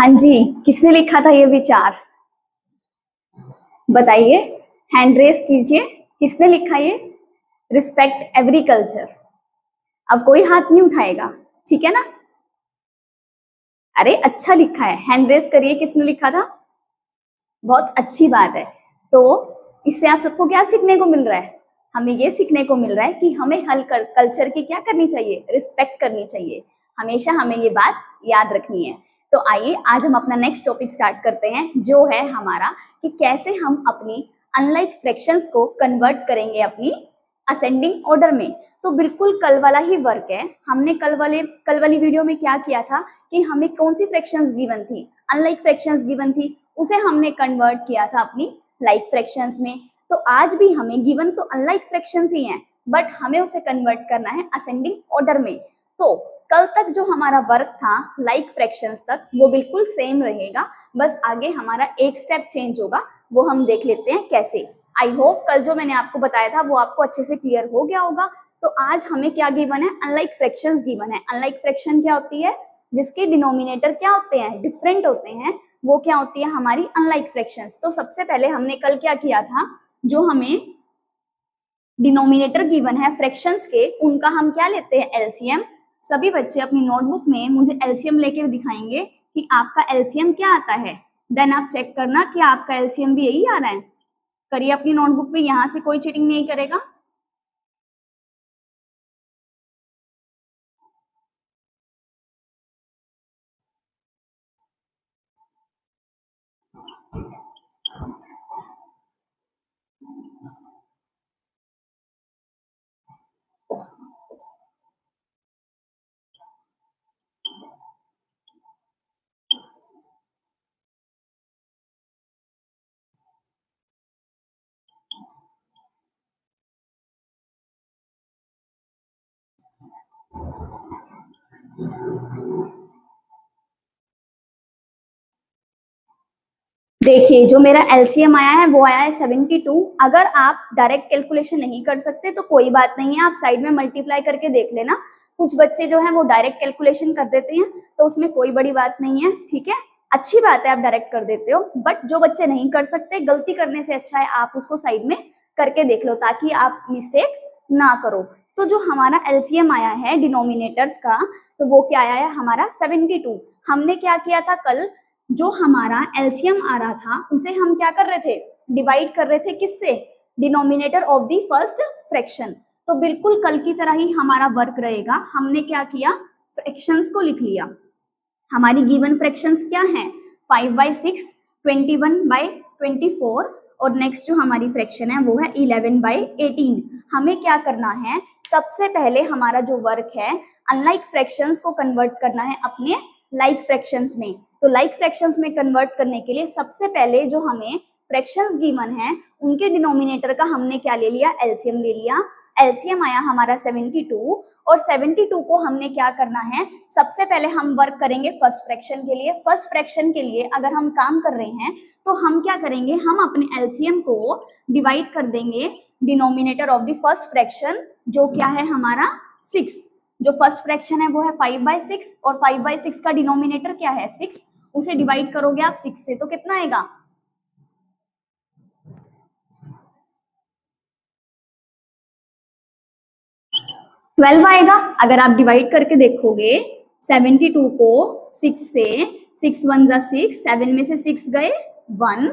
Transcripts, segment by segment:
हाँ जी, किसने लिखा था ये विचार? बताइए, हैंड रेस कीजिए। किसने लिखा ये? Respect agriculture. अब कोई हाथ नहीं उठाएगा, ठीक है ना? अरे अच्छा लिखा है, हैंड रेस करिए। किसने लिखा था? बहुत अच्छी बात है। तो इससे आप सबको क्या सीखने को मिल रहा है? हमें ये सीखने को मिल रहा है कि हमें कल्चर की क्या करनी चाहिए? रिस्पेक्ट करनी चाहिए। हमेशा हमें ये बात याद रखनी है। तो आइए आज हम अपना नेक्स्ट टॉपिक स्टार्ट करते हैं, जो है हमारा कि कैसे हम अपनी अनलाइक फ्रैक्शंस को कन्वर्ट करेंगे अपनी असेंडिंग ऑर्डर में। तो बिल्कुल कल वाला ही वर्क है। हमने कल वाली वीडियो में क्या किया था कि हमें कौन सी फ्रैक्शंस गिवन थी? अनलाइक फ्रैक्शंस गिवन थी, उसे हमने कन्वर्ट किया था अपनी लाइक फ्रैक्शंस में। तो आज भी हमें गिवन तो अनलाइक फ्रैक्शंस ही हैं, बट हमें उसे कन्वर्ट करना है असेंडिंग ऑर्डर में। तो कल तक जो हमारा वर्क था लाइक फ्रैक्शंस तक, वो बिल्कुल सेम रहेगा, बस आगे हमारा एक स्टेप चेंज होगा। वो हम देख लेते हैं कैसे। आई होप कल जो मैंने आपको बताया था वो आपको अच्छे से क्लियर हो गया होगा। तो आज हमें क्या गिवन है? अनलाइक फ्रैक्शंस गिवन है। अनलाइक फ्रैक्शन क्या होती है? जिसके डिनोमिनेटर क्या होते हैं? डिफरेंट होते हैं, वो क्या होती है? हमारी अनलाइक फ्रैक्शंस। तो सबसे पहले हमने कल क्या किया था? जो हमें डिनोमिनेटर गिवन है फ्रैक्शंस के, उनका हम क्या लेते हैं? एलसीएम। सभी बच्चे अपनी नोटबुक में मुझे एलसीएम लेकर दिखाएंगे कि आपका एलसीएम क्या आता है। देन आप चेक करना कि आपका एलसीएम भी यही आ रहा है। करिए अपनी नोटबुक में, यहां से कोई चीटिंग नहीं करेगा। देखिए, जो मेरा एलसीएम आया है वो आया है 72। अगर आप डायरेक्ट कैलकुलेशन नहीं कर सकते तो कोई बात नहीं है, आप साइड में मल्टीप्लाई करके देख लेना। कुछ बच्चे जो है वो डायरेक्ट कैलकुलेशन कर देते हैं, तो उसमें कोई बड़ी बात नहीं है, ठीक है। अच्छी बात है आप डायरेक्ट कर देते हो, बट जो बच्चे नहीं कर सकते, गलती करने से अच्छा है आप उसको साइड में करके देख लो, ताकि आप मिस्टेक ना करो। तो जो हमारा एलसीएम आया है डिनोमिनेटर्स का, तो वो क्या आया है? हमारा 72। हमने क्या किया था कल? जो हमारा एलसीएम आ रहा था उसे हम क्या कर रहे थे? डिवाइड कर रहे थे किससे? Denominator of the first fraction. तो बिल्कुल कल की तरह ही हमारा वर्क रहेगा। हमने क्या किया? फ्रैक्शंस को लिख लिया। हमारी गिवन फ्रैक्शंस क्या हैं? 5/6, 21/24, और नेक्स्ट जो हमारी फ्रैक्शन है वो है 11/18। हमें क्या करना है? सबसे पहले हमारा जो वर्क है अनलाइक फ्रैक्शंस को कन्वर्ट करना है अपने लाइक फ्रैक्शंस में। तो लाइक फ्रैक्शंस में कन्वर्ट करने के लिए सबसे पहले जो हमें फ्रैक्शंस गिवन है उनके डिनोमिनेटर का हमने क्या ले लिया? एलसीएम ले लिया। एलसीएम आया हमारा 72, और 72 को हमने क्या करना है? सबसे पहले हम वर्क करेंगे फर्स्ट फ्रैक्शन के लिए। फर्स्ट फ्रैक्शन के लिए अगर हम काम कर रहे हैं तो हम क्या करेंगे? हम अपने एलसीएम को डिवाइड कर देंगे denominator of the first fraction, जो क्या है हमारा 6। जो फर्स्ट फ्रैक्शन है वो है 5/6, और 5/6 का डिनोमिनेटर क्या है? 6। उसे डिवाइड करोगे आप 6 से तो कितना आएगा? 12 आएगा। अगर आप डिवाइड करके देखोगे 72 को 6 से, 6 1 जा 6, 7 में से 6 गए 1।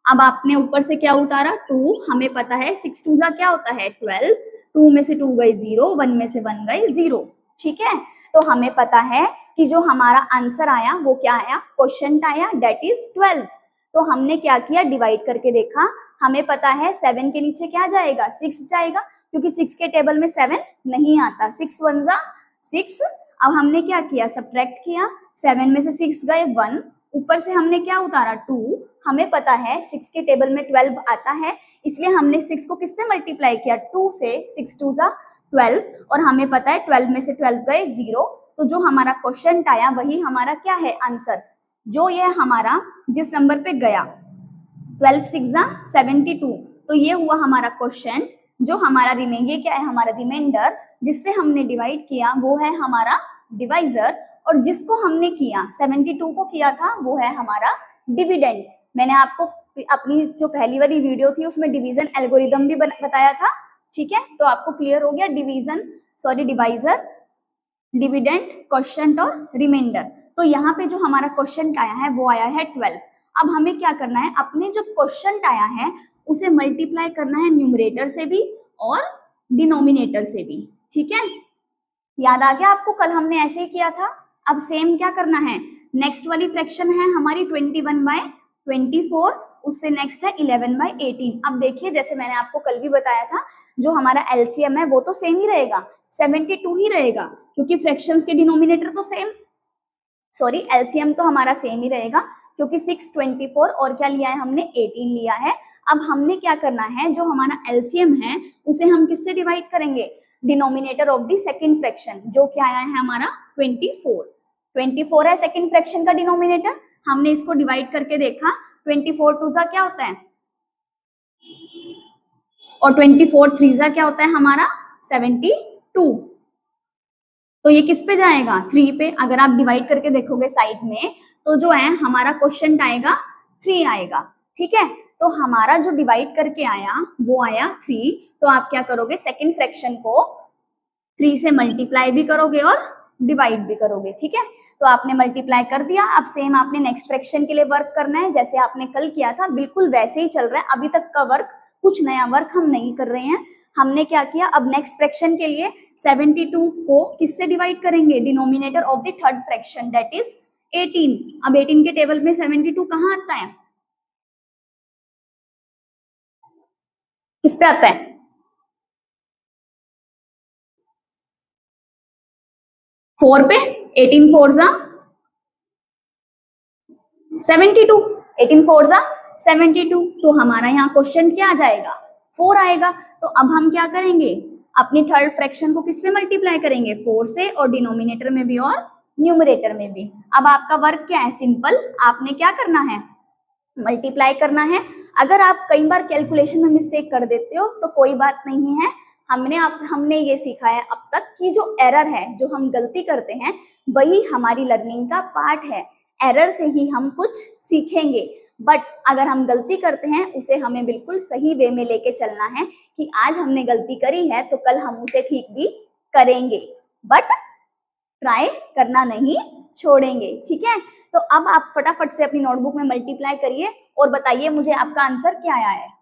अब आपने ऊपर से क्या उतारा? 2। हमें पता है 6 2 जा क्या होता है? 12। 2 में से 2 गए 0, 1 में से 1 गए 0, ठीक है। तो हमें पता है कि जो हमारा आंसर आया वो क्या आया? क्वोशंट आया, दैट इज 12। तो हमने क्या किया? डिवाइड करके देखा। हमें पता है 7 के नीचे क्या जाएगा? 6 जाएगा, क्योंकि 6 के टेबल में 7 नहीं आता। 6 1 जा 6। अब हमने क्या किया? सब्ट्रैक्ट किया। 7 में से 6 गए 1, ऊपर से हमने क्या उतारा? 2। हमें पता है 6 के टेबल में 12 आता है, इसलिए हमने 6 को किससे मल्टीप्लाई किया? 2 से। 6 2 जा 12, और हमें पता है 12 में से 12 गए 0। तो जो हमारा क्वेश्चन आया वही हमारा क्या है? आंसर। जो ये हमारा जिस नंबर पे गया 12 6 जा 72, तो ये हुआ हमारा क्वेश्चन। जो हमारा ये क्या है? हमारा रिमाइंडर जिससे हमने डिवाइड किया वो है हमारा डिवाइजर, और जिसको हमने किया 72 को किया था वो है हमारा डिविडेंड। मैंने आपको अपनी जो पहली वाली वीडियो थी उसमें डिवीजन एल्गोरिदम भी बताया था, ठीक है। तो आपको क्लियर हो गया डिवाइजर, डिविडेंड, क्वोशिएंट और रिमाइंडर। तो यहाँ पे जो हमारा क्वोशिएंट आया है वो आया है 12। अब हमें क्या करना है, अपने जो क्वोशिएंट आया है उसे मल्टीप्लाई करना है न्यूमरेटर से भी और डिनोमिनेटर से भी, ठीक है। याद आ गया आपको, कल हमने ऐसे ही किया था। अब सेम क्या करना है, नेक्स्ट वाली फ्रैक्शन है हमारी 21/24, उससे नेक्स्ट है 11/18। अब देखिए जैसे मैंने आपको कल भी बताया था, जो हमारा एलसीएम है वो तो सेम ही रहेगा, 72 ही रहेगा, क्योंकि फ्रैक्शंस के डिनोमिनेटर तो सेम, सॉरी एलसीएम तो हमारा सेम ही रहेगा, क्योंकि 6, 24 और क्या लिया है हमने, 18 लिया है। अब हमने क्या करना है, जो हमारा एलसीएम है उसे हम किससे डिवाइड करेंगे, denominator of the second fraction, जो क्या आया है हमारा 24 है सेकंड फ्रैक्शन का डिनोमिनेटर। हमने इसको डिवाइड करके देखा, 24 टू जा क्या होता है और 24 थ्री जा क्या होता है हमारा 72। तो ये किस पे जाएगा, 3 पे। अगर आप डिवाइड करके देखोगे साइड में तो जो है हमारा क्वोशिएंट आएगा 3 आएगा, ठीक है। तो हमारा जो डिवाइड करके आया वो आया 3। तो आप क्या करोगे, सेकंड फ्रैक्शन को 3 से मल्टीप्लाई भी करोगे और डिवाइड भी करोगे, ठीक है। तो आपने मल्टीप्लाई कर दिया। अब सेम आपने नेक्स्ट फ्रैक्शन के लिए वर्क करना है, जैसे आपने कल किया था बिल्कुल वैसे ही चल रहा है। अभी तक का वर्क, कुछ नया वर्क हम नहीं कर रहे हैं। हमने क्या किया, अब नेक्स्ट फ्रैक्शन के लिए 72 को किससे डिवाइड करेंगे, denominator of the third fraction that is 18। अब 18 के टेबल में 72 कहाँ आता है, किस पे आता है, 4 पे। 18 4 जा 72, 18 4 जा 72। तो हमारा यहाँ क्वेश्चन क्या आ जाएगा, 4 आएगा। तो अब हम क्या करेंगे, अपनी थर्ड फ्रैक्शन को किससे मल्टीप्लाई करेंगे, 4 से, और डिनोमिनेटर में भी और न्यूमरेटर में भी। अब आपका वर्क क्या है, सिंपल, आपने क्या करना है, मल्टीप्लाई करना है। अगर आप कई बार कैलकुलेशन में मिस्टेक कर देते हो तो कोई बात नहीं है। हमने ये सीखा है अब तक कि जो एरर है, जो हम गलती करते हैं, वही हमारी लर्निंग का पार्ट है। एरर से ही हम कुछ सीखेंगे, बट अगर हम गलती करते हैं उसे हमें बिल्कुल सही वे में लेके चलना है कि आज हमने गलती करी है तो कल हम उसे ठीक भी करेंगे, बट ट्राई करना नहीं छोड़ेंगे, ठीक है। तो अब आप फटाफट से अपनी नोटबुक में मल्टीप्लाई करिए और बताइए मुझे आपका आंसर क्या आया है।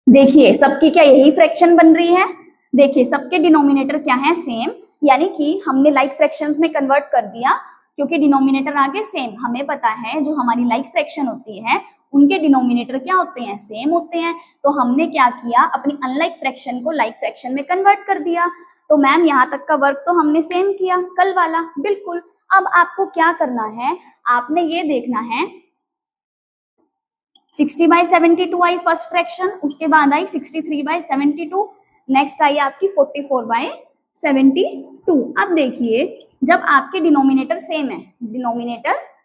देखिए सबकी क्या यही फ्रैक्शन बन रही है, देखिए सबके डिनोमिनेटर क्या है, सेम, यानी कि हमने लाइक फ्रैक्शंस में कन्वर्ट कर दिया, क्योंकि डिनोमिनेटर आगे सेम। हमें पता है जो हमारी लाइक फ्रैक्शन होती है उनके डिनोमिनेटर क्या होते हैं, सेम होते हैं। तो हमने क्या किया, अपनी अनलाइक फ्रैक्शन को लाइक फ्रैक्शन में कन्वर्ट कर दिया। तो मैम यहाँ तक का वर्क तो हमने सेम किया कल वाला, बिल्कुल। अब आपको क्या करना है, आपने ये देखना है 60/72 आई फर्स्ट फ्रैक्शन, उसके बाद आई 63/72, नेक्स्ट आई आपकी 44/72। अब देखिए जब आपके डिनोमिनेटर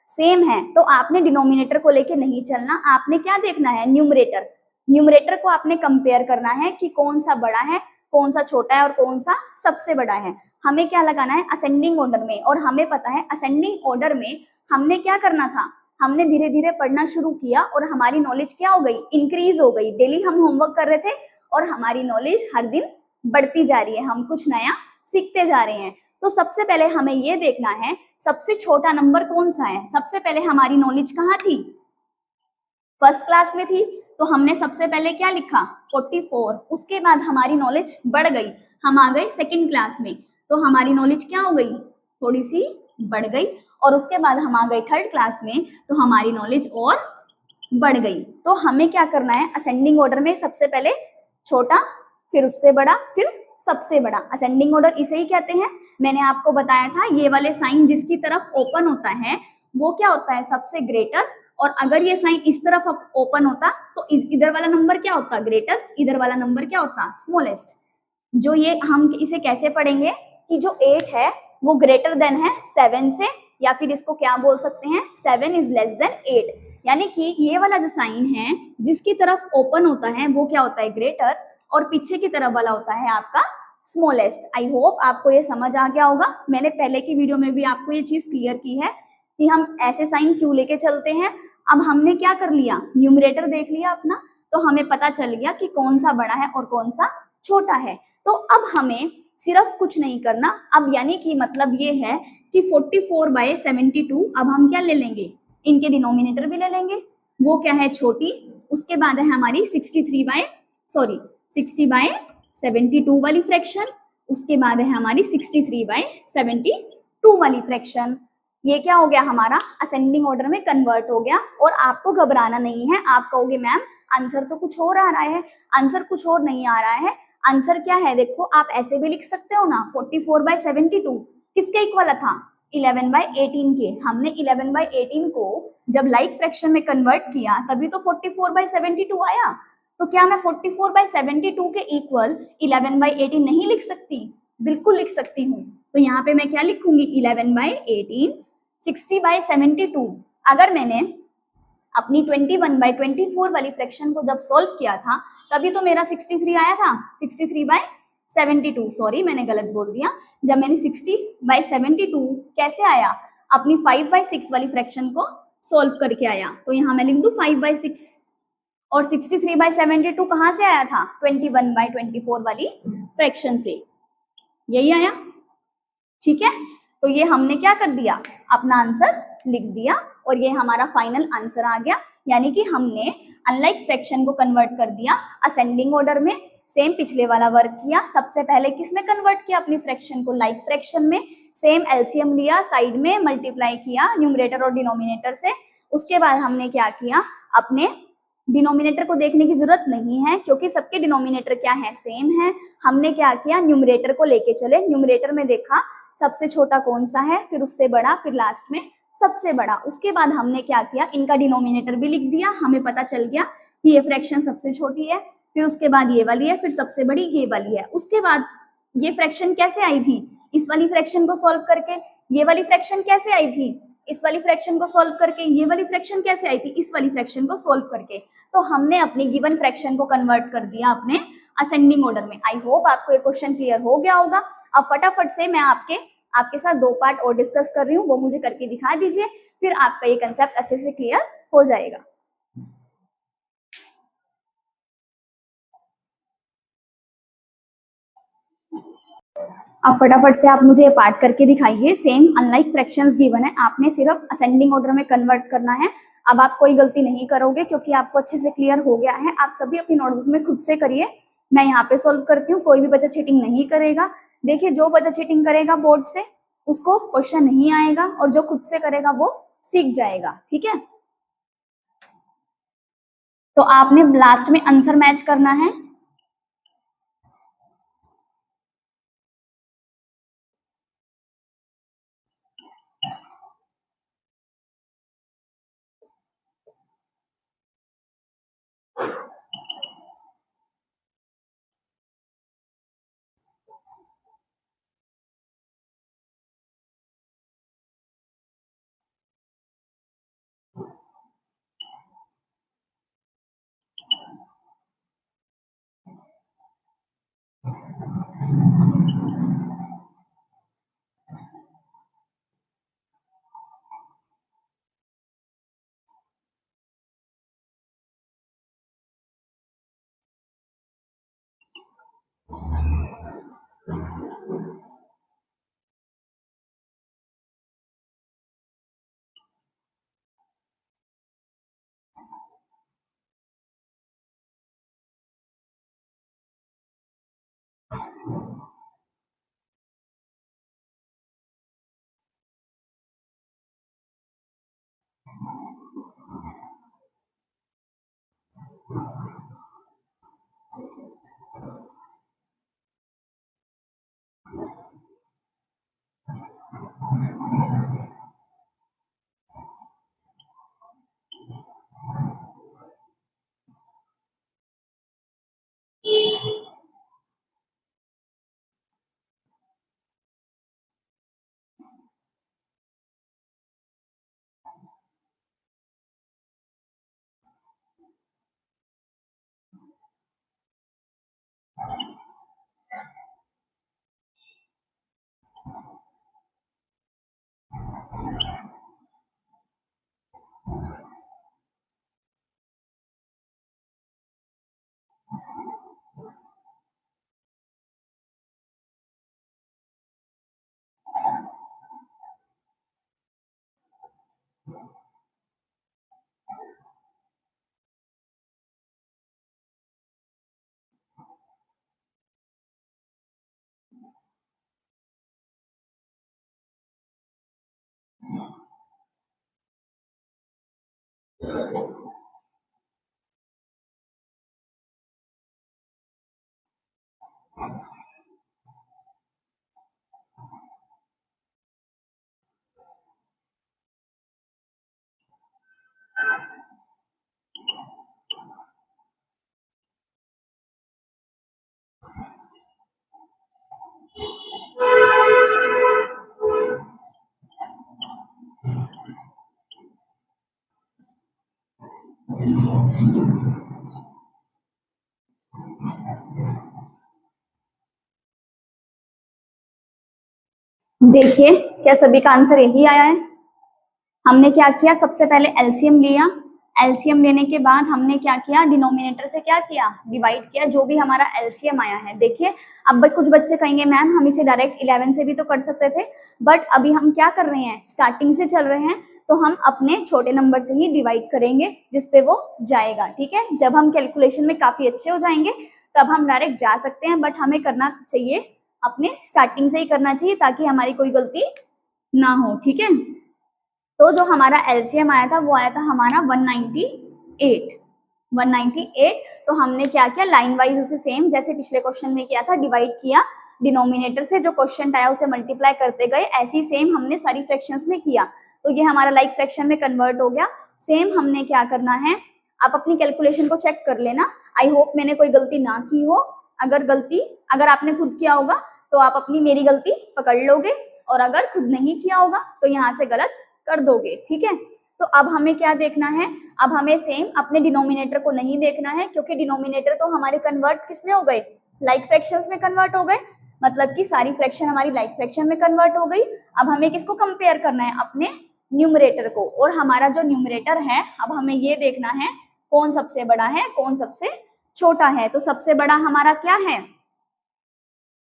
सेम है तो आपने डिनोमिनेटर को लेके नहीं चलना, आपने क्या देखना है, न्यूमरेटर को आपने कंपेयर करना है कि कौन सा बड़ा है, कौन सा छोटा है और कौन सा सबसे बड़ा है। हमें क्या लगाना है, असेंडिंग ऑर्डर में। और हमें पता है असेंडिंग ऑर्डर में हमने क्या करना था, हमने धीरे धीरे पढ़ना शुरू किया और हमारी नॉलेज क्या हो गई, इंक्रीज हो गई। डेली हम होमवर्क कर रहे थे और हमारी नॉलेज हर दिन बढ़ती जा रही है, हम कुछ नया सीखते जा रहे हैं। तो सबसे पहले हमें ये देखना है सबसे छोटा नंबर कौन सा है। सबसे पहले हमारी नॉलेज कहाँ थी, फर्स्ट क्लास में थी, तो हमने सबसे पहले क्या लिखा 44। उसके बाद हमारी नॉलेज बढ़ गई, हम आ गए सेकंड क्लास में, तो हमारी नॉलेज क्या हो गई, थोड़ी सी बढ़ गई। और उसके बाद हम आ गए थर्ड क्लास में, तो हमारी नॉलेज और बढ़ गई। तो हमें क्या करना है, असेंडिंग ऑर्डर में सबसे पहले छोटा, फिर उससे बड़ा, फिर सबसे बड़ा। असेंडिंग ऑर्डर इसे ही कहते हैं। मैंने आपको बताया था ये वाले साइन जिसकी तरफ ओपन होता है वो क्या होता है, सबसे ग्रेटर। और अगर ये साइन इस तरफ ओपन होता तो इधर वाला नंबर क्या होता, ग्रेटर, इधर वाला नंबर क्या होता, स्मॉलेस्ट। जो ये हम इसे कैसे पढ़ेंगे कि जो 8 है वो ग्रेटर देन है 7 से, या फिर इसको क्या बोल सकते हैं, 7 इज लेस देन 8, यानी कि ये वाला जो साइन है जिसकी तरफ ओपन होता है वो क्या होता है, ग्रेटर, और पीछे की तरफ वाला होता है आपका स्मॉलेस्ट। आई होप आपको ये समझ आ गया होगा। मैंने पहले की वीडियो में भी आपको ये चीज क्लियर की है कि हम ऐसे साइन क्यों लेके चलते हैं। अब हमने क्या कर लिया, न्यूमरेटर देख लिया अपना, तो हमें पता चल गया कि कौन सा बड़ा है और कौन सा छोटा है। तो अब हमें सिर्फ कुछ नहीं करना, अब यानी कि मतलब ये है कि 44/72 अब हम क्या ले लेंगे, इनके डिनोमिनेटर भी ले लेंगे, वो क्या है, छोटी। उसके बाद है हमारी 60/72 वाली फ्रैक्शन, उसके बाद है हमारी 63/72 वाली फ्रैक्शन। ये क्या हो गया, हमारा असेंडिंग ऑर्डर में कन्वर्ट हो गया। और आपको घबराना नहीं है, आप कहोगे मैम आंसर तो कुछ और आ रहा है, आंसर कुछ और नहीं आ रहा है। आंसर क्या है, देखो आप ऐसे भी लिख सकते हो ना, 44/72 किसके इक्वल था, 11/18 के। हमने 11/18 को जब लाइक फ्रैक्शन में कन्वर्ट किया तभी तो 44/72 आया। तो क्या मैं 44/72 के इक्वल 11/18 नहीं लिख सकती, बिल्कुल लिख सकती हूँ। तो यहाँ पे मैं क्या लिखूंगी, 11/18 60/72। अगर मैंने अपनी 21/24 वाली फ्रैक्शन को जब सॉल्व किया था तभी तो मेरा 63 आया था, 63/72, सॉरी मैंने गलत बोल दिया। जब मैंने 60/72 कैसे आया, अपनी 5/6 वाली फ्रैक्शन को सॉल्व करके आया। तो यहाँ मैं लिख दूं 5/6, और 63/72 कहाँ से आया था, 21/24 वाली फ्रैक्शन से, यही आया। ठीक है, तो ये हमने क्या कर दिया, अपना आंसर लिख दिया, और ये हमारा फाइनल आंसर आ गया। यानी कि हमने अनलाइक फ्रैक्शन को कन्वर्ट कर दिया असेंडिंग ऑर्डर में, सेम पिछले वाला वर्क किया। सबसे पहले किस में कन्वर्ट किया, अपनी फ्रैक्शन को लाइक फ्रैक्शन में, सेम एलसीएम लिया, साइड में मल्टीप्लाई किया न्यूमरेटर और डिनोमिनेटर से। उसके बाद हमने क्या किया, अपने डिनोमिनेटर को देखने की जरूरत नहीं है क्योंकि सबके डिनोमिनेटर क्या है, सेम है। हमने क्या किया, न्यूमरेटर को लेके चले, न्यूमरेटर में देखा सबसे छोटा कौन सा है, फिर उससे बड़ा, फिर लास्ट में सबसे बड़ा। उसके बाद हमने क्या किया, इनका डिनोमिनेटर भी लिख दिया, हमें पता चल गया कि ये फ्रैक्शन सबसे छोटी है, फिर उसके बाद ये वाली है, फिर सबसे बड़ी ये वाली है। उसके बाद ये फ्रैक्शन कैसे आई थी, इस वाली फ्रैक्शन को सॉल्व करके। ये वाली फ्रैक्शन कैसे आई थी, इस वाली फ्रैक्शन को सॉल्व करके। ये वाली फ्रैक्शन कैसे आई थी, इस वाली फ्रैक्शन को सॉल्व करके। तो हमने अपनी गिवन फ्रैक्शन को कन्वर्ट कर दिया अपने असेंडिंग ऑर्डर में। आई होप आपको ये क्वेश्चन क्लियर हो गया होगा। अब फटाफट से मैं आपके साथ 2 पार्ट और डिस्कस कर रही हूँ, वो मुझे करके दिखा दीजिए, फिर आपका ये कंसेप्ट अच्छे से क्लियर हो जाएगा। अब फटाफट से आप मुझे पार्ट करके दिखाइए। सेम अनलाइक फ्रैक्शंस गिवन है, आपने सिर्फ असेंडिंग ऑर्डर में कन्वर्ट करना है। अब आप कोई गलती नहीं करोगे क्योंकि आपको अच्छे से क्लियर हो गया है। आप सभी अपनी नोटबुक में खुद से करिए, मैं यहाँ पे सॉल्व करती हूँ, कोई भी बच्चा चीटिंग नहीं करेगा। देखिए जो बच्चा चीटिंग करेगा बोर्ड से उसको क्वेश्चन नहीं आएगा, और जो खुद से करेगा वो सीख जाएगा। ठीक है, तो आपने लास्ट में आंसर मैच करना है। देखिए क्या सभी का आंसर यही आया है। हमने क्या किया, सबसे पहले एलसीएम लिया, एलसीएम लेने के बाद हमने क्या किया, डिनोमिनेटर से क्या किया, डिवाइड किया, जो भी हमारा एलसीएम आया है। देखिए अब कुछ बच्चे कहेंगे मैम हम इसे डायरेक्ट 11 से भी तो कर सकते थे, बट अभी हम क्या कर रहे हैं, स्टार्टिंग से चल रहे हैं, तो हम अपने छोटे नंबर से ही डिवाइड करेंगे जिसपे वो जाएगा। ठीक है, जब हम कैलकुलेशन में काफी अच्छे हो जाएंगे तब हम डायरेक्ट जा सकते हैं, बट हमें करना चाहिए अपने स्टार्टिंग से ही करना चाहिए ताकि हमारी कोई गलती ना हो। ठीक है, तो जो हमारा एलसीएम आया था वो आया था हमारा 198। तो हमने क्या किया, लाइन वाइज उसे सेम जैसे पिछले क्वेश्चन में किया था, डिवाइड किया, डिनोमिनेटर से जो क्वेश्चन आया उसे मल्टीप्लाई करते गए, ऐसे ही सेम हमने सारी फ्रैक्शंस में किया, तो ये हमारा लाइक फ्रैक्शन में कन्वर्ट हो गया। सेम हमने क्या करना है, आप अपनी कैलकुलेशन को चेक कर लेना, आई होप मैंने कोई गलती ना की हो। अगर आपने खुद किया होगा तो आप अपनी मेरी गलती पकड़ लोगे, और अगर खुद नहीं किया होगा तो यहाँ से गलत कर दोगे। ठीक है, तो अब हमें क्या देखना है, अब हमें सेम अपने डिनोमिनेटर को नहीं देखना है, क्योंकि डिनोमिनेटर तो हमारे कन्वर्ट किसमें हो गए, लाइक फ्रैक्शंस में कन्वर्ट हो गए, मतलब कि सारी फ्रैक्शन हमारी लाइक फ्रैक्शन में कन्वर्ट हो गई। अब हमें किसको कंपेयर करना है, अपने न्यूमरेटर को, और हमारा जो न्यूमरेटर है अब हमें ये देखना है कौन सबसे बड़ा है कौन सबसे छोटा है। तो सबसे बड़ा हमारा क्या है,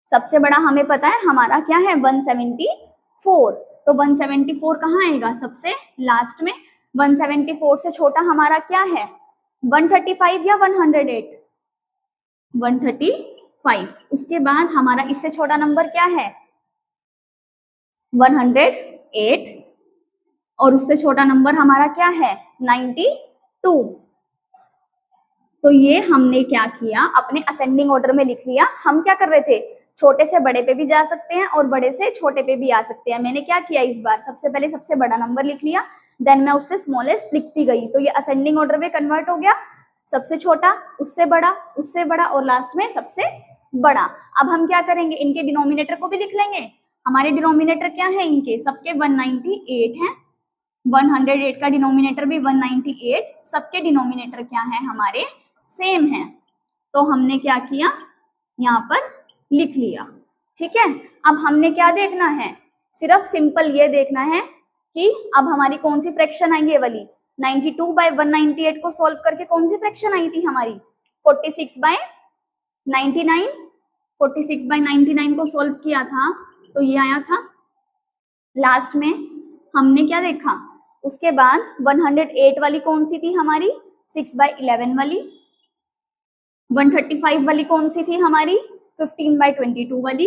सबसे बड़ा हमें पता है हमारा क्या है, 174। तो 174 कहाँ आएगा, सबसे लास्ट में। 174 से छोटा हमारा क्या है, 135 या 108, 135। उसके बाद हमारा इससे छोटा नंबर क्या है, 108, और उससे छोटा नंबर हमारा क्या है, 92। तो ये हमने क्या किया, अपने असेंडिंग ऑर्डर में लिख लिया। हम क्या कर रहे थे, छोटे से बड़े पे भी जा सकते हैं और बड़े से छोटे पे भी आ सकते हैं। मैंने क्या किया इस बार, सबसे पहले सबसे बड़ा नंबर लिख लिया, देन मैं उससे स्मॉलेस्ट लिखती गई, तो ये असेंडिंग ऑर्डर में कन्वर्ट हो गया, सबसे छोटा, उससे बड़ा और लास्ट में सबसे बड़ा। अब हम क्या करेंगे, इनके डिनोमिनेटर को भी लिख लेंगे। हमारे डिनोमिनेटर क्या है, इनके सबके 198 है, 108 का डिनोमिनेटर भी 198, सबके डिनोमिनेटर क्या है हमारे, सेम है। तो हमने क्या किया, यहाँ पर लिख लिया। ठीक है, अब हमने क्या देखना है, सिर्फ सिंपल ये देखना है कि अब हमारी कौन सी फ्रैक्शन आई, ये वाली 92/198 को सॉल्व करके कौन सी फ्रैक्शन आई थी हमारी, 46/99। 46/99 को सॉल्व किया था तो ये आया था। लास्ट में हमने क्या देखा, उसके बाद 108 वाली कौन सी थी हमारी, 6/11 वाली। 135 वाली कौन सी थी हमारी, 15/22 वाली।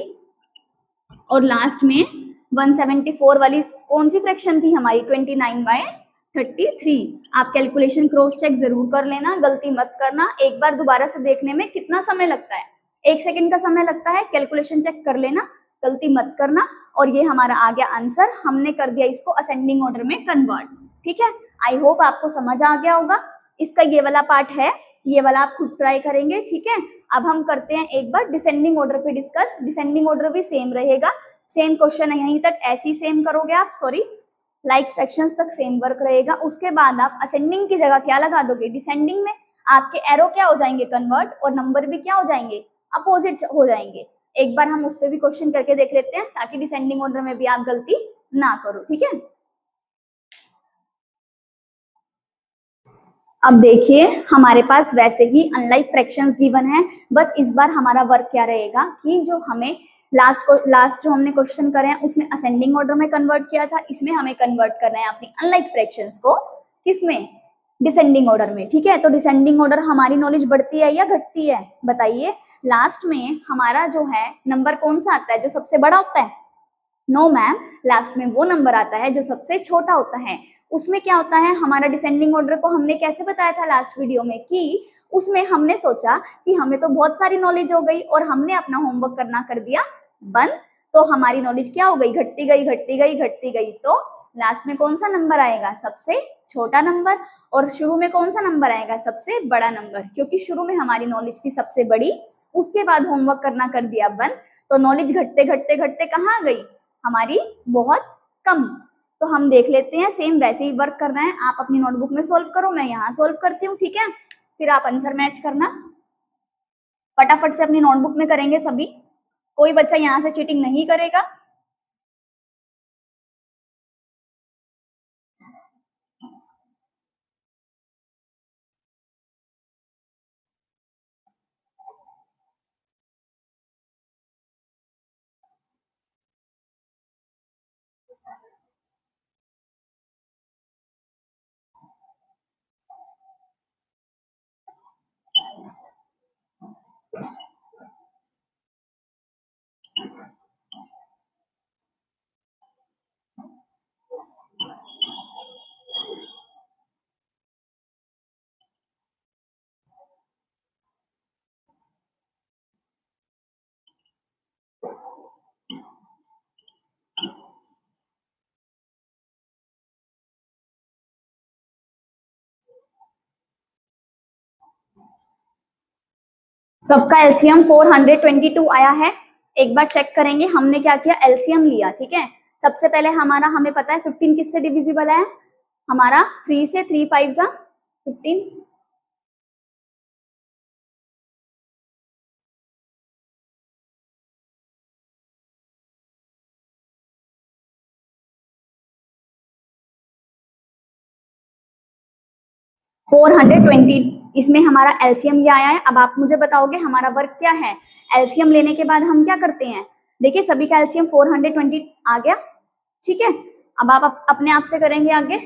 और लास्ट में 174 वाली कौन सी फ्रैक्शन थी हमारी, 29/33। आप कैलकुलेशन क्रॉस चेक जरूर कर लेना, गलती मत करना। एक बार दोबारा से देखने में कितना समय लगता है, 1 सेकंड का समय लगता है, कैलकुलेशन चेक कर लेना, गलती मत करना। और ये हमारा आ गया आंसर, हमने कर दिया इसको असेंडिंग ऑर्डर में कन्वर्ट। ठीक है, आई होप आपको समझ आ गया होगा। इसका ये वाला पार्ट है, ये वाला आप खुद ट्राई करेंगे। ठीक है, अब हम करते हैं एक बार डिसेंडिंग ऑर्डर पे डिस्कस। डिसेंडिंग ऑर्डर भी सेम रहेगा, सेम क्वेश्चन है, यहीं तक ऐसे ही सेम करोगे आप, सॉरी लाइक फ्रैक्शंस तक सेम वर्क रहेगा। उसके बाद आप असेंडिंग की जगह क्या लगा दोगे, डिसेंडिंग में आपके एरो क्या हो जाएंगे, कन्वर्ट, और नंबर भी क्या हो जाएंगे, अपोजिट हो जाएंगे। एक बार हम उस पर भी क्वेश्चन करके देख लेते हैं ताकि डिसेंडिंग ऑर्डर में भी आप गलती ना करो। ठीक है, अब देखिए हमारे पास वैसे ही अनलाइक फ्रैक्शंस गिवन है, बस इस बार हमारा वर्क क्या रहेगा कि जो हमें लास्ट जो हमने क्वेश्चन करे हैं उसमें असेंडिंग ऑर्डर में कन्वर्ट किया था, इसमें हमें कन्वर्ट करना है अपनी अनलाइक फ्रैक्शंस को किसमें, डिसेंडिंग ऑर्डर में। ठीक है, तो डिसेंडिंग ऑर्डर हमारी नॉलेज बढ़ती है या घटती है, बताइए। लास्ट में हमारा जो है नंबर कौन सा आता है, जो सबसे बड़ा होता है, नो मैम, लास्ट में वो नंबर आता है जो सबसे छोटा होता है। उसमें क्या होता है, हमारा डिसेंडिंग ऑर्डर को हमने कैसे बताया था लास्ट वीडियो में कि उसमें हमने सोचा कि हमें तो बहुत सारी नॉलेज हो गई और हमने अपना होमवर्क करना कर दिया बंद, तो हमारी नॉलेज क्या हो गई, घटती गई घटती गई घटती गई। तो लास्ट में कौन सा नंबर आएगा, सबसे छोटा नंबर, और शुरू में कौन सा नंबर आएगा, सबसे बड़ा नंबर, क्योंकि शुरू में हमारी नॉलेज थी सबसे बड़ी, उसके बाद होमवर्क करना कर दिया बंद, तो नॉलेज घटते घटते घटते कहाँ गई, हमारी बहुत कम। तो हम देख लेते हैं, सेम वैसे ही वर्क करना है, आप अपनी नोटबुक में सॉल्व करो, मैं यहाँ सॉल्व करती हूँ, ठीक है, फिर आप आंसर मैच करना, फटाफट से अपनी नोटबुक में करेंगे सभी, कोई बच्चा यहाँ से चीटिंग नहीं करेगा। सबका एलसीएम 422 आया है, एक बार चेक करेंगे हमने क्या किया, एलसीएम लिया, ठीक है। सबसे पहले हमारा, हमें पता है 15 किससे डिविजिबल है, हमारा 3 से, 3 5 जा 15, 420, इसमें हमारा एलसीएम ये आया है। अब आप मुझे बताओगे हमारा वर्क क्या है, एलसीएम लेने के बाद हम क्या करते हैं, देखिए सभी का एलसीएम 420 आ गया, ठीक है। अब आप अपने आप से करेंगे आगे,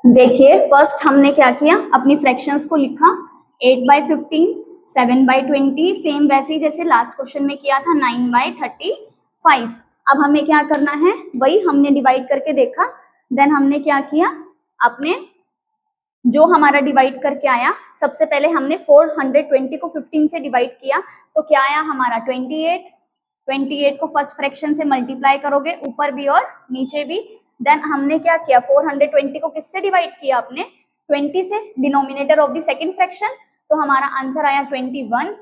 देखिए फर्स्ट हमने क्या किया, अपनी फ्रैक्शंस को लिखा, 8/15, 7/20, सेम वैसे ही जैसे लास्ट क्वेश्चन में किया था, 9/35। अब हमें क्या करना है, वही हमने डिवाइड करके देखा, देन हमने क्या किया, अपने जो हमारा डिवाइड करके आया, सबसे पहले हमने 420 को 15 से डिवाइड किया, तो क्या आया हमारा 28, 28 को फर्स्ट फ्रैक्शन से मल्टीप्लाई करोगे, ऊपर भी और नीचे भी, देन हमने क्या किया, 420 को किससे डिवाइड किया, अपने 20 से, denominator of the second fraction, तो हमारा आंसर आया 21,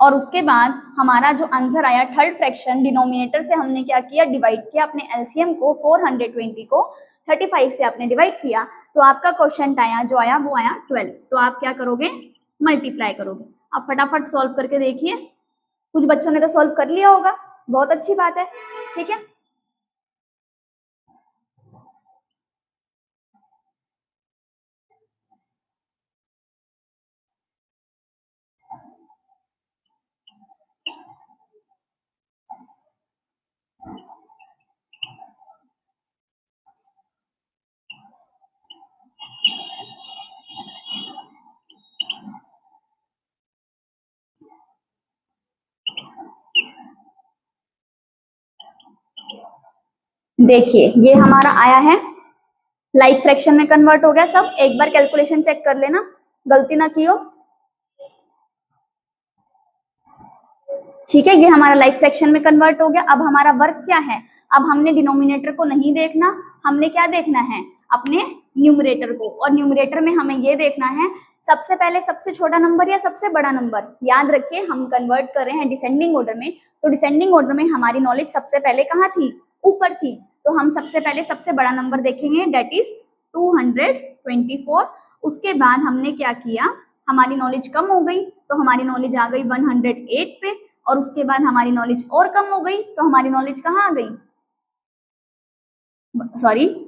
और उसके बाद हमारा जो आंसर आया थर्ड फ्रैक्शन, डिनोमिनेटर से हमने क्या किया, डिवाइड किया, अपने एलसीएम को 420 को 35 से आपने डिवाइड किया, तो आपका क्वेश्चन आया जो आया वो आया 12। तो आप क्या करोगे, मल्टीप्लाई करोगे। आप फटाफट सॉल्व करके देखिए, कुछ बच्चों ने तो सॉल्व कर लिया होगा, बहुत अच्छी बात है, ठीक है। देखिए ये हमारा आया है, लाइक फ्रैक्शन में कन्वर्ट हो गया सब, एक बार कैलकुलेशन चेक कर लेना, गलती ना की हो। ठीक है, ये हमारा लाइक फ्रैक्शन में कन्वर्ट हो गया। अब हमारा वर्क क्या है, अब हमने डिनोमिनेटर को नहीं देखना, हमने क्या देखना है, अपने न्यूमरेटर को। और न्यूमरेटर में हमें ये देखना है सबसे पहले सबसे छोटा नंबर या सबसे बड़ा नंबर। याद रखिए हम कन्वर्ट कर रहे हैं डिसेंडिंग ऑर्डर में, तो डिसेंडिंग ऑर्डर में हमारी नॉलेज सबसे पहले कहाँ थी, ऊपर थी। तो हम सबसे पहले सबसे बड़ा नंबर देखेंगे, डेट इज 224। उसके बाद हमने क्या किया, हमारी नॉलेज कम हो गई तो हमारी नॉलेज आ गई 108 पे, और उसके बाद हमारी नॉलेज और कम हो गई तो हमारी नॉलेज कहाँ आ गई, सॉरी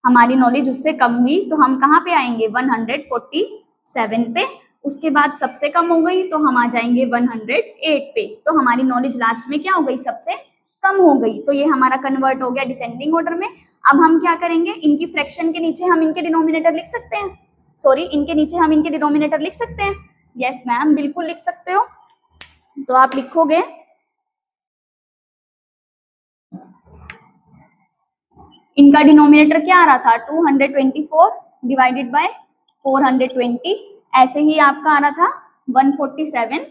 हमारी नॉलेज उससे कम हुई तो हम कहाँ पे आएंगे, 147 पे। उसके बाद सबसे कम हो गई तो हम आ जाएंगे 108 पे। तो हमारी नॉलेज लास्ट में क्या हो गई, सबसे कम हो गई। तो ये हमारा कन्वर्ट हो गया डिसेंडिंग ऑर्डर में। अब हम क्या करेंगे, इनकी फ्रैक्शन के नीचे हम इनके डिनोमिनेटर लिख सकते हैं, सॉरी इनके नीचे हम इनके डिनोमिनेटर लिख सकते हैं। यस मैम, बिल्कुल लिख सकते हो। तो आप लिखोगे इनका डिनोमिनेटर क्या आ रहा था, 224 डिवाइडेड बाय 420। ऐसे ही आपका आ रहा था 147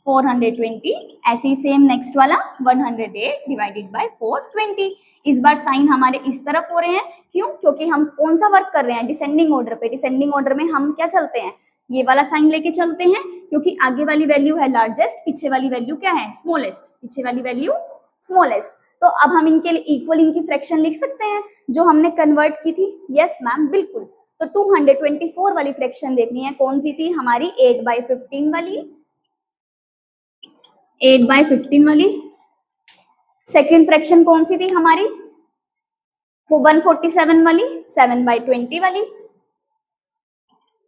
420। ऐसे ही सेम नेक्स्ट वाला 108 डिवाइडेड बाय 420। इस बार साइन हमारे इस तरफ हो रहे हैं, क्यों, क्योंकि हम कौन सा वर्क कर रहे हैं, डिसेंडिंग ऑर्डर पे। डिसेंडिंग ऑर्डर में हम क्या चलते हैं, ये वाला साइन लेके चलते हैं, क्योंकि आगे वाली वैल्यू है लार्जेस्ट, पीछे वाली वैल्यू क्या है, स्मॉलेस्ट, पीछे वाली वैल्यू स्मॉलेस्ट। तो अब हम इनके लिए इक्वल इनकी फ्रैक्शन लिख सकते हैं जो हमने कन्वर्ट की थी। यस मैम, बिल्कुल। तो 224 वाली फ्रैक्शन देखनी है, कौन सी थी हमारी, 8/15 वाली, 8/15 वाली। सेकेंड फ्रैक्शन कौन सी थी हमारी, 147 वाली, 7/20 वाली।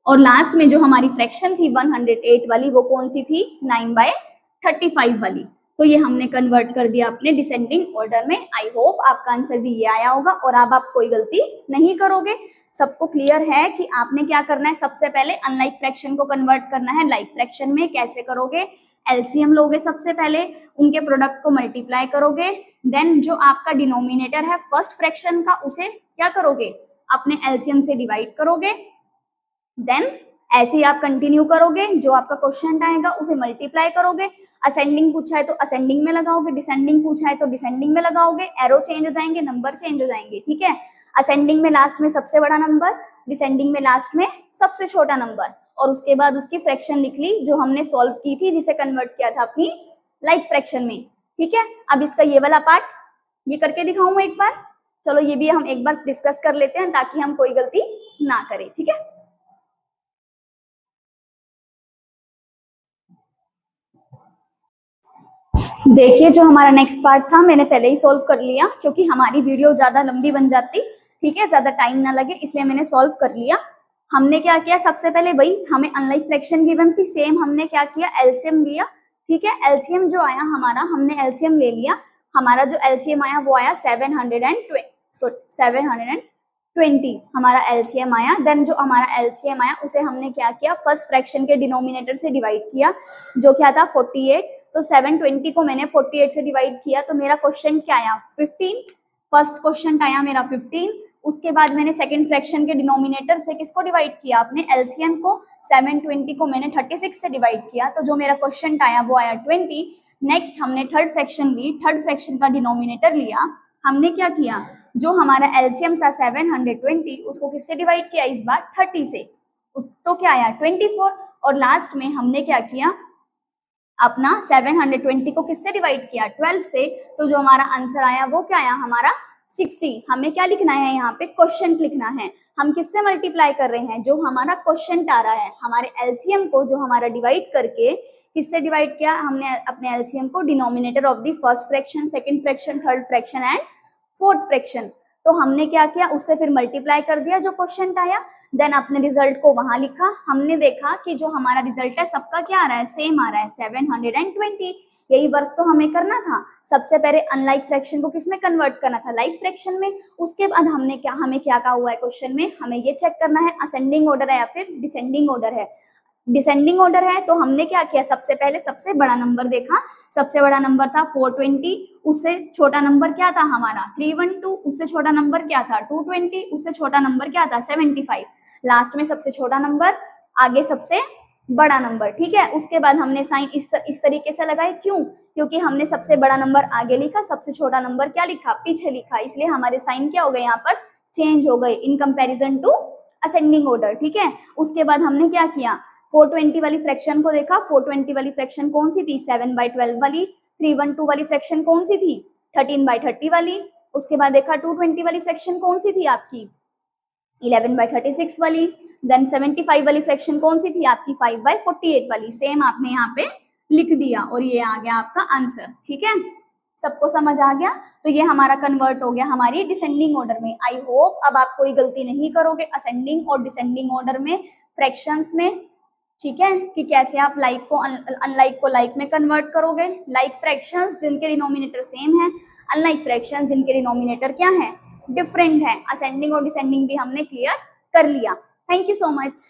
और लास्ट में जो हमारी फ्रैक्शन थी 108 वाली, वो कौन सी थी, 9/35 वाली। तो ये हमने कन्वर्ट कर दिया अपने डिसेंडिंग ऑर्डर में। आई होप आपका आंसर भी ये आया होगा और अब आप कोई गलती नहीं करोगे। सबको क्लियर है कि आपने क्या करना है, सबसे पहले अनलाइक फ्रैक्शन को कन्वर्ट करना है लाइक फ्रैक्शन में। कैसे करोगे, एलसीएम लोगे, सबसे पहले उनके प्रोडक्ट को मल्टीप्लाई करोगे, देन जो आपका डिनोमिनेटर है फर्स्ट फ्रैक्शन का उसे क्या करोगे, अपने एलसीएम से डिवाइड करोगे, देन ऐसे ही आप कंटिन्यू करोगे, जो आपका क्वेश्चन आएगा उसे मल्टीप्लाई करोगे। असेंडिंग पूछा है तो असेंडिंग में लगाओगे, डिसेंडिंग पूछा है तो डिसेंडिंग में लगाओगे। एरो चेंज हो जाएंगे, नंबर चेंज हो जाएंगे, ठीक है। असेंडिंग में लास्ट में सबसे बड़ा नंबर, डिसेंडिंग में लास्ट में सबसे छोटा नंबर, और उसके बाद उसकी फ्रैक्शन लिख ली जो हमने सॉल्व की थी, जिसे कन्वर्ट किया था अपनी लाइक फ्रैक्शन में, ठीक है। अब इसका ये वाला पार्ट ये करके दिखाऊं एक बार, चलो ये भी हम एक बार डिस्कस कर लेते हैं ताकि हम कोई गलती ना करें, ठीक है। देखिए जो हमारा नेक्स्ट पार्ट था मैंने पहले ही सॉल्व कर लिया, क्योंकि हमारी वीडियो ज्यादा लंबी बन जाती, ठीक है, ज्यादा टाइम ना लगे, इसलिए मैंने सॉल्व कर लिया। हमने क्या किया, सबसे पहले वही हमें अनलाइक फ्रैक्शन गिवन थी, सेम हमने क्या किया, एलसीएम लिया, ठीक है। एलसीएम जो आया हमारा, हमने एलसीएम ले लिया, हमारा जो एलसीएम आया वो आया 720 हमारा एलसीएम आया। देन जो हमारा एलसीएम आया उसे हमने क्या किया, फर्स्ट फ्रैक्शन के डिनोमिनेटर से डिवाइड किया, जो क्या था 48। तो 720 को मैंने 48 से डिवाइड किया, तो मेरा क्वेश्चन क्या आया, 15। फर्स्ट क्वेश्चन आया मेरा 15। उसके बाद मैंने सेकंड फ्रैक्शन के डिनोमिनेटर से किसको डिवाइड किया, अपने एलसीएम को। 720 को मैंने 36 से डिवाइड किया, तो जो मेरा क्वेश्चन आया वो आया 20। नेक्स्ट हमने थर्ड फ्रैक्शन ली, थर्ड फ्रैक्शन का डिनोमिनेटर लिया, हमने क्या किया, जो हमारा एलसीएम था 720 उसको किससे डिवाइड किया, इस बार 30 से, उस तो क्या आया 24। और लास्ट में हमने क्या किया, अपना 720 को किससे डिवाइड किया, 12 से, तो जो हमारा आंसर आया वो क्या आया हमारा 60। हमें क्या लिखना है यहाँ पे, क्वेश्चन लिखना है। हम किससे मल्टीप्लाई कर रहे हैं, जो हमारा क्वेश्चन आ रहा है, हमारे एलसीएम को जो हमारा डिवाइड करके किससे डिवाइड किया, हमने अपने एलसीएम को denominator of the first fraction, second fraction, third fraction and fourth fraction. तो हमने क्या किया, उससे फिर मल्टीप्लाई कर दिया जो क्वेश्चन आया, देन अपने रिजल्ट को वहां लिखा। हमने देखा कि जो हमारा रिजल्ट है सबका क्या आ रहा है, सेम आ रहा है 720। यही वर्क तो हमें करना था। सबसे पहले अनलाइक फ्रैक्शन को किसमें कन्वर्ट करना था, लाइक फ्रैक्शन में। उसके बाद हमें क्या कहा हुआ है क्वेश्चन में, हमें ये चेक करना है असेंडिंग ऑर्डर है या फिर डिसेंडिंग ऑर्डर है। डिसेंडिंग ऑर्डर है तो हमने क्या किया, सबसे पहले सबसे बड़ा नंबर देखा, सबसे बड़ा नंबर था 420, उससे छोटा नंबर क्या था हमारा 312, उससे छोटा नंबर क्या था 220, उससे छोटा नंबर क्या था 75, लास्ट में सबसे छोटा नंबर, आगे सबसे बड़ा नंबर, ठीक है। उसके बाद हमने साइन इस तरीके से लगाए, क्यों? क्योंकि हमने सबसे बड़ा नंबर आगे लिखा, सबसे छोटा नंबर क्या लिखा? पीछे लिखा, इसलिए हमारे साइन क्या हो गए यहाँ पर? चेंज हो गए in comparison to ascending order, ठीक है। उसके बाद हमने क्या किया? 420 वाली फ्रैक्शन को देखा। 420 वाली फ्रैक्शन कौन सी थी? 7/12 वाली। 312 वाली फ्रैक्शन कौन सी थी? 13/30 वाली। उसके बाद देखा 220 वाली फ्रैक्शन कौन सी थी आपकी? 11/36 वाली। देन 75 वाली फ्रैक्शन कौन सी थी आपकी? 5/48 वाली। सेम आपने यहाँ पे लिख दिया और ये आ गया आपका आंसर, ठीक है। सबको समझ आ गया? तो ये हमारा कन्वर्ट हो गया हमारी डिसेंडिंग ऑर्डर में। आई होप अब आप कोई गलती नहीं करोगे असेंडिंग और डिसेंडिंग ऑर्डर में, फ्रैक्शंस में, ठीक है, कि कैसे आप लाइक को अनलाइक को लाइक में कन्वर्ट करोगे। लाइक फ्रैक्शंस जिनके डिनोमिनेटर सेम है, अनलाइक फ्रैक्शंस जिनके डिनोमिनेटर क्या है? डिफरेंट है। असेंडिंग और डिसेंडिंग भी हमने क्लियर कर लिया। Thank you so much.